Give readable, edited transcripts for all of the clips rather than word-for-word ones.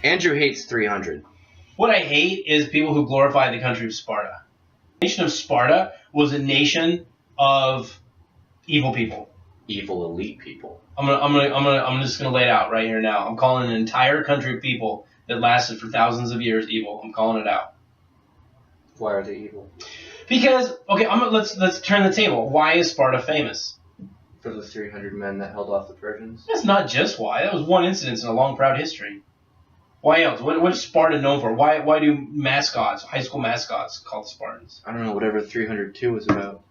Andrew hates 300. What I hate is people who glorify the country of Sparta. The nation of Sparta was a nation of evil people. Evil elite people. I'm just gonna lay it out right here now. I'm calling an entire country of people that lasted for thousands of years evil. I'm calling it out. Why are they evil? Because let's turn the table. Why is Sparta famous? For the 300 men that held off the Persians? That's not just why. That was one incident in a long, proud history. Why else? What is Sparta known for? Why do mascots, high school mascots, call the Spartans? I don't know, whatever 302 was about.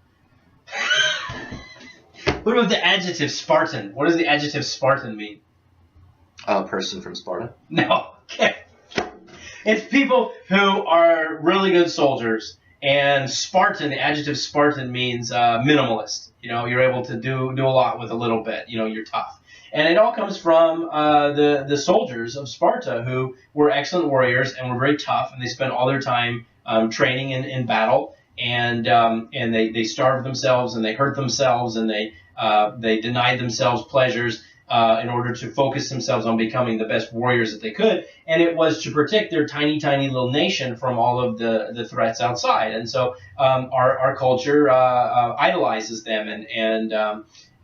What about the adjective Spartan? What does the adjective Spartan mean? A person from Sparta? No. Okay. It's people who are really good soldiers. And Spartan, the adjective Spartan means minimalist. You know, you're able to do a lot with a little bit. You know, you're tough. And it all comes from the soldiers of Sparta who were excellent warriors and were very tough. And they spent all their time training in battle. And they starved themselves and they hurt themselves and they denied themselves pleasures in order to focus themselves on becoming the best warriors that they could. And it was to protect their tiny, tiny little nation from all of the threats outside. And so our culture idolizes them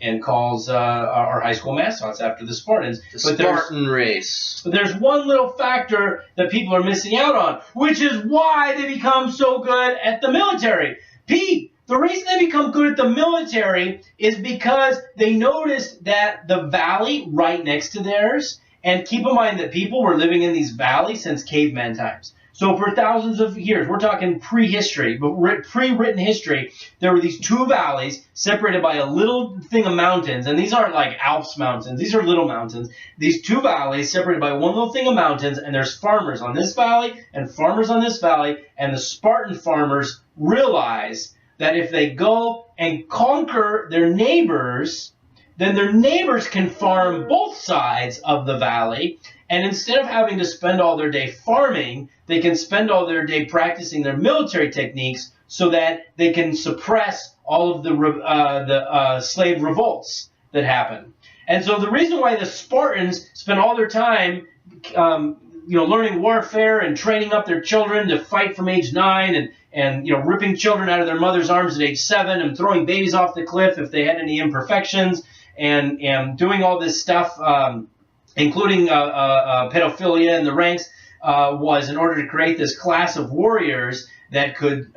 and calls our high school mascots after the Spartans. The Spartan race. But there's one little factor that people are missing out on, which is why they become so good at the military. Pete, the reason they become good at the military is because they noticed that the valley right next to theirs, and keep in mind that people were living in these valleys since caveman times. So for thousands of years, we're talking prehistory, but pre-written history, there were these two valleys separated by a little thing of mountains, and these aren't like Alps mountains, these are little mountains. These two valleys separated by one little thing of mountains, and there's farmers on this valley and farmers on this valley, and the Spartan farmers realize that if they go and conquer their neighbors, then their neighbors can farm both sides of the valley. And instead of having to spend all their day farming, they can spend all their day practicing their military techniques so that they can suppress all of the slave revolts that happen. And so the reason why the Spartans spent all their time learning warfare and training up their children to fight from age 9 and ripping children out of their mother's arms at age 7 and throwing babies off the cliff if they had any imperfections and doing all this stuff, including pedophilia in the ranks, was in order to create this class of warriors that could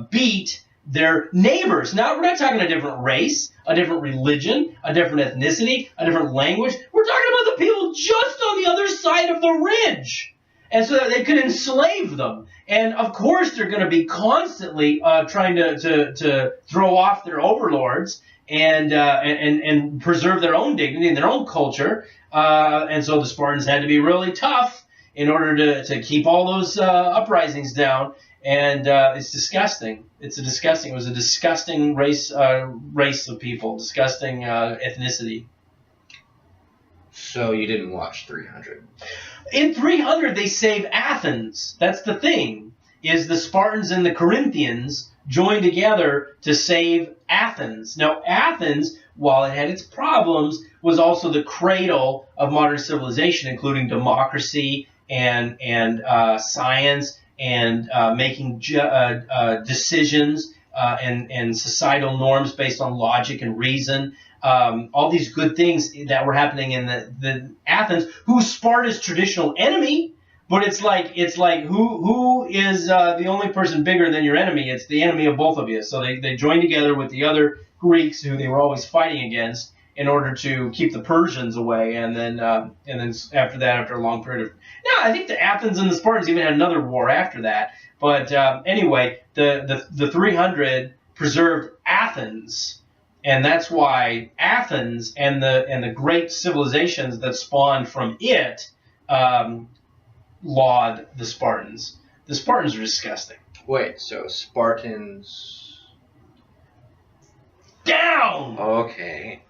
beat their neighbors. Now, we're not talking a different race, a different religion, a different ethnicity, a different language. We're talking about the people just on the other side of the ridge. And so that they could enslave them. And, of course, they're going to be constantly trying to throw off their overlords and preserve their own dignity and their own culture. And so the Spartans had to be really tough in order to keep all those uprisings down. And it's disgusting. It was a disgusting race of people, disgusting ethnicity. So you didn't watch 300? In 300, they save Athens. That's the thing, is the Spartans and the Corinthians joined together to save Athens. Now, Athens, while it had its problems, was also the cradle of modern civilization, including democracy and science and making decisions and societal norms based on logic and reason. All these good things that were happening in the Athens, who's Sparta's traditional enemy. But it's like who is the only person bigger than your enemy? It's the enemy of both of you. So they joined together with the other Greeks who they were always fighting against in order to keep the Persians away. And then after that, after a long period of I think the Athens and the Spartans even had another war after that. But anyway, the 300 preserved Athens, and that's why Athens and the great civilizations that spawned from it laud the Spartans. The Spartans are disgusting. Wait, so Spartans... Down! Okay.